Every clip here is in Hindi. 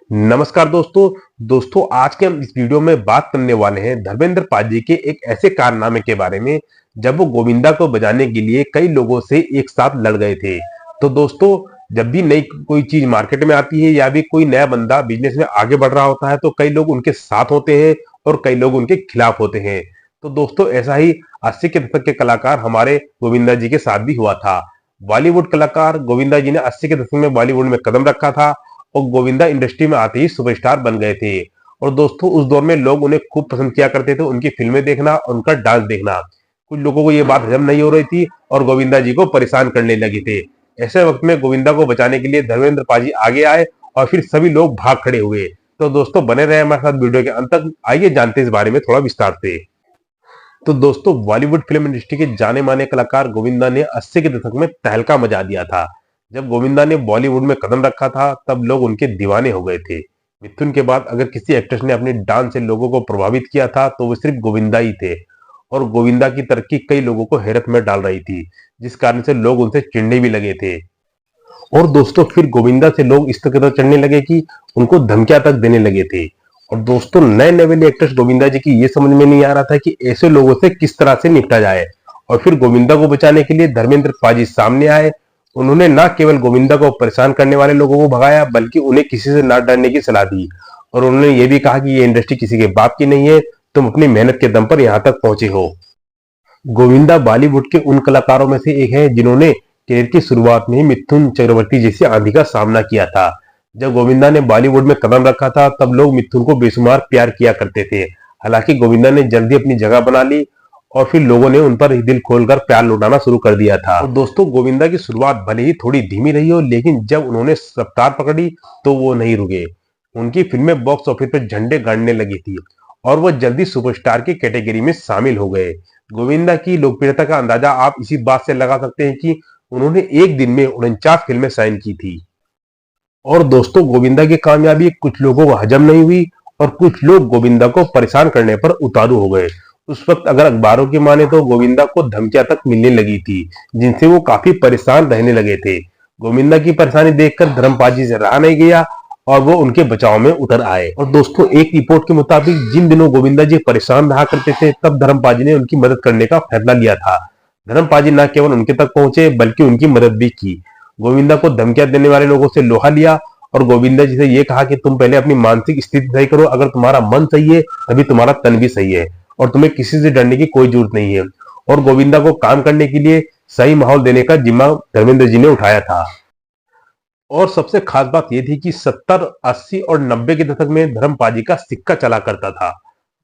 नमस्कार दोस्तों आज के हम इस वीडियो में बात करने वाले हैं धर्मेंद्र पाजी के एक ऐसे कारनामे के बारे में जब वो गोविंदा को बजाने के लिए कई लोगों से एक साथ लड़ गए थे। तो दोस्तों, जब भी नई कोई चीज मार्केट में आती है या भी कोई नया बंदा बिजनेस में आगे बढ़ रहा होता है तो कई लोग उनके साथ होते हैं और कई लोग उनके खिलाफ होते हैं। तो दोस्तों, ऐसा ही 80 के दशक के कलाकार हमारे गोविंदा जी के साथ भी हुआ था। बॉलीवुड कलाकार गोविंदा जी ने 80 के दशक में बॉलीवुड में कदम रखा था और गोविंदा इंडस्ट्री में आते ही सुपरस्टार बन गए थे। और दोस्तों, उस दौर में लोग उन्हें खूब पसंद किया करते थे, उनकी फिल्में देखना और उनका डांस देखना। कुछ लोगों को ये बात हजम नहीं हो रही थी और गोविंदा जी को परेशान करने लगे थे। ऐसे वक्त में गोविंदा को बचाने के लिए धर्मेंद्र पाजी आगे आए और फिर सभी लोग भाग खड़े हुए। तो दोस्तों, बने रहे हमारे साथ वीडियो के अंत तक। आइए जानते हैं इस बारे में थोड़ा विस्तार से। तो दोस्तों, बॉलीवुड फिल्म इंडस्ट्री के जाने माने कलाकार गोविंदा ने 80 के दशक में तहलका मचा दिया था। जब गोविंदा ने बॉलीवुड में कदम रखा था तब लोग उनके दीवाने हो गए थे। मिथुन के बाद अगर किसी एक्ट्रेस ने अपने डांस से लोगों को प्रभावित किया था तो वो सिर्फ गोविंदा ही थे। और गोविंदा की तरक्की कई लोगों को हैरत में डाल रही थी, जिस कारण से लोग उनसे चिढ़ने भी लगे थे। और दोस्तों, फिर गोविंदा से लोग इस तरह चढ़ने लगे कि उनको धमकियां तक देने लगे थे। और दोस्तों, नए नवेले एक्ट्रेस गोविंदा जी की ये समझ में नहीं आ रहा था कि ऐसे लोगों से किस तरह से निपटा जाए। और फिर गोविंदा को बचाने के लिए धर्मेंद्र पाजी सामने आए। उन्होंने न केवल गोविंदा को परेशान करने वाले लोगों को भगाया बल्कि उन्हें किसी से न डरने की सलाह दी। और उन्होंने ये भी कहा कि ये इंडस्ट्री किसी के बाप की नहीं है, तुम अपनी मेहनत के दम पर यहाँ तक पहुंचे हो। गोविंदा बॉलीवुड के उन कलाकारों में से एक है जिन्होंने करियर की शुरुआत में ही मिथुन चक्रवर्ती जैसी आंधी का सामना किया था। जब गोविंदा ने बॉलीवुड में कदम रखा था तब लोग मिथुन को बेशुमार प्यार किया करते थे। हालांकि गोविंदा ने जल्दी अपनी जगह बना ली और फिर लोगों ने उन पर दिल खोलकर प्यार लौटाना शुरू कर दिया था। और दोस्तों, गोविंदा की शुरुआत भले ही थोड़ी धीमी रही हो, लेकिन जब उन्होंने रफ्तार पकड़ी तो वो नहीं रुके। उनकी फिल्में बॉक्स ऑफिस पर झंडे गाड़ने लगी थी और वो जल्दी सुपरस्टार की कैटेगरी में शामिल हो गए। गोविंदा की लोकप्रियता का अंदाजा आप इसी बात से लगा सकते हैं कि उन्होंने एक दिन में 49 फिल्में साइन की थी। और दोस्तों, गोविंदा की कामयाबी कुछ लोगों को हजम नहीं हुई और कुछ लोग गोविंदा को परेशान करने पर उतारू हो गए। उस वक्त अगर अखबारों की माने तो गोविंदा को धमकियां तक मिलने लगी थी, जिनसे वो काफी परेशान रहने लगे थे। गोविंदा की परेशानी देखकर धर्मपाजी से रहा नहीं गया और वो उनके बचाव में उतर आए। और दोस्तों, एक रिपोर्ट के मुताबिक जिन दिनों गोविंदा जी परेशान रहा करते थे तब धर्मपाजी ने उनकी मदद करने का फैसला लिया था। धर्मपाजी न केवल उनके तक पहुंचे बल्कि उनकी मदद भी की। गोविंदा को धमकियां देने वाले लोगों से लोहा लिया और गोविंदा जी से ये कहा कि तुम पहले अपनी मानसिक स्थिति सही करो, अगर तुम्हारा मन सही है तभी तुम्हारा तन भी सही है और तुम्हें किसी से डरने की कोई जरूरत नहीं है। और गोविंदा को काम करने के लिए सही माहौल देने का जिम्मा धर्मेंद्र जी ने उठाया था। और सबसे खास बात यह थी कि 70, 80 और 90 के दशक में धर्मपाजी का सिक्का चला करता था।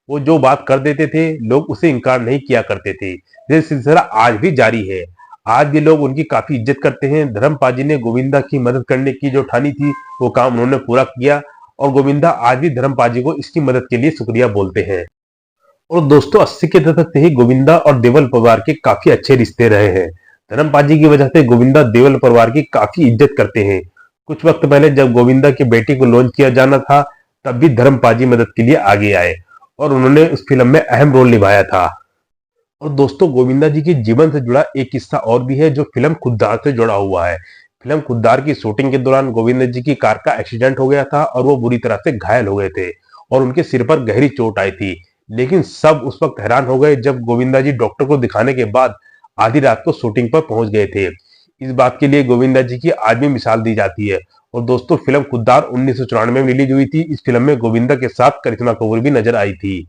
वो जो बात कर देते थे लोग उसे इनकार नहीं किया करते थे। ये सिलसिला आज भी जारी है। आज भी लोग उनकी काफी इज्जत करते हैं। धर्मपाजी ने गोविंदा की मदद करने की जो ठानी थी वो काम उन्होंने पूरा किया और गोविंदा आज भी धर्मपाजी को इसकी मदद के लिए शुक्रिया बोलते हैं। और दोस्तों, 80 के दशक से ही गोविंदा और देवल परिवार के काफी अच्छे रिश्ते रहे हैं। धर्मपाजी की वजह से गोविंदा देवल परिवार की काफी इज्जत करते हैं। कुछ वक्त पहले जब गोविंदा की बेटी को लॉन्च किया जाना था तब भी धर्मपाजी मदद के लिए आगे आए और उन्होंने उस फिल्म में अहम रोल निभाया था। और दोस्तों, गोविंदा जी के जीवन से जुड़ा एक किस्सा और भी है जो फिल्म खुद्दार से जुड़ा हुआ है। फिल्म खुद्दार की शूटिंग के दौरान गोविंदा जी की कार का एक्सीडेंट हो गया था और वो बुरी तरह से घायल हो गए थे और उनके सिर पर गहरी चोट आई थी। लेकिन सब उस वक्त हैरान हो गए जब गोविंदा जी डॉक्टर को दिखाने के बाद आधी रात को शूटिंग पर पहुंच गए थे। इस बात के लिए गोविंदा जी की आज भी मिसाल दी जाती है। और दोस्तों, फिल्म खुद्दार 1994 में रिलीज हुई थी। इस फिल्म में गोविंदा के साथ करिश्मा कपूर भी नजर आई थी।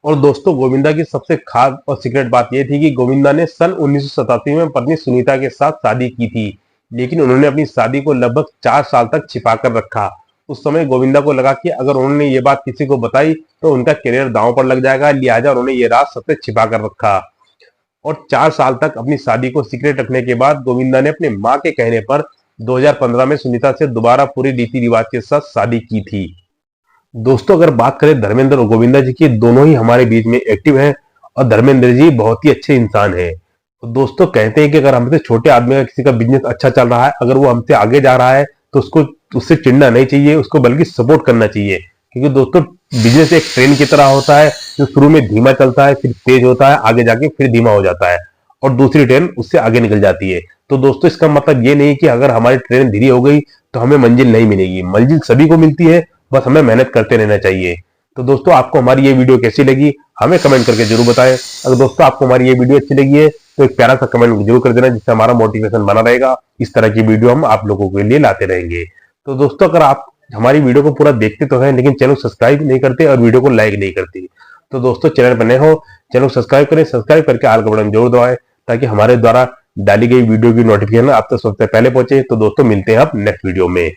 और दोस्तों, गोविंदा की सबसे खास और सीक्रेट बात यह थी कि गोविंदा ने सन 1987 में पत्नी सुनीता के साथ शादी की थी, लेकिन उन्होंने अपनी शादी को लगभग 4 साल तक छिपा कर रखा। उस समय गोविंदा को लगा कि अगर उन्होंने ये बात किसी को बताई तो उनका करियर दांव पर लग जाएगा, लिहाजा उन्होंने ये राज सबसे छिपा कर रखा। और 4 साल तक अपनी शादी को सीक्रेट रखने के बाद गोविंदा ने अपने मां के कहने पर 2015 में सुनीता से दोबारा पूरी रीति रिवाज के साथ शादी की थी। दोस्तों, अगर बात करें धर्मेंद्र और गोविंदा जी की, दोनों ही हमारे बीच में एक्टिव हैं और धर्मेंद्र जी बहुत ही अच्छे इंसान हैं। तो दोस्तों, कहते हैं कि अगर हमसे छोटे आदमी का किसी का बिजनेस अच्छा चल रहा है, अगर वो हमसे आगे जा रहा है तो उसको उससे चिढ़ना नहीं चाहिए, उसको बल्कि सपोर्ट करना चाहिए। क्योंकि दोस्तों, बिजनेस एक ट्रेन की तरह होता है जो शुरू में धीमा चलता है, फिर तेज होता है, आगे जाके फिर धीमा हो जाता है और दूसरी ट्रेन उससे आगे निकल जाती है। तो दोस्तों, इसका मतलब ये नहीं कि अगर हमारी ट्रेन धीरे हो गई तो हमें मंजिल नहीं मिलेगी। मंजिल सभी को मिलती है, बस हमें मेहनत करते रहना चाहिए। तो दोस्तों आपको हमारी ये वीडियो कैसी लगी हमें कमेंट करके जरूर बताएं। अगर दोस्तों आपको हमारी ये वीडियो अच्छी लगी है तो एक प्यारा सा कमेंट जरूर कर देना, जिससे हमारा मोटिवेशन बना रहेगा। इस तरह की वीडियो हम आप लोगों के लिए लाते रहेंगे। तो दोस्तों अगर आप हमारी वीडियो को पूरा देखते तो हैं लेकिन चैनल सब्सक्राइब नहीं करते और वीडियो को लाइक नहीं करते, तो दोस्तों चैनल पर नए हो चैनल सब्सक्राइब करें, सब्सक्राइब करके आल का बटन जरूर दबाएं ताकि हमारे द्वारा डाली गई वीडियो की नोटिफिकेशन आप तक सबसे पहले पहुंचे। तो दोस्तों मिलते हैं आप नेक्स्ट वीडियो में।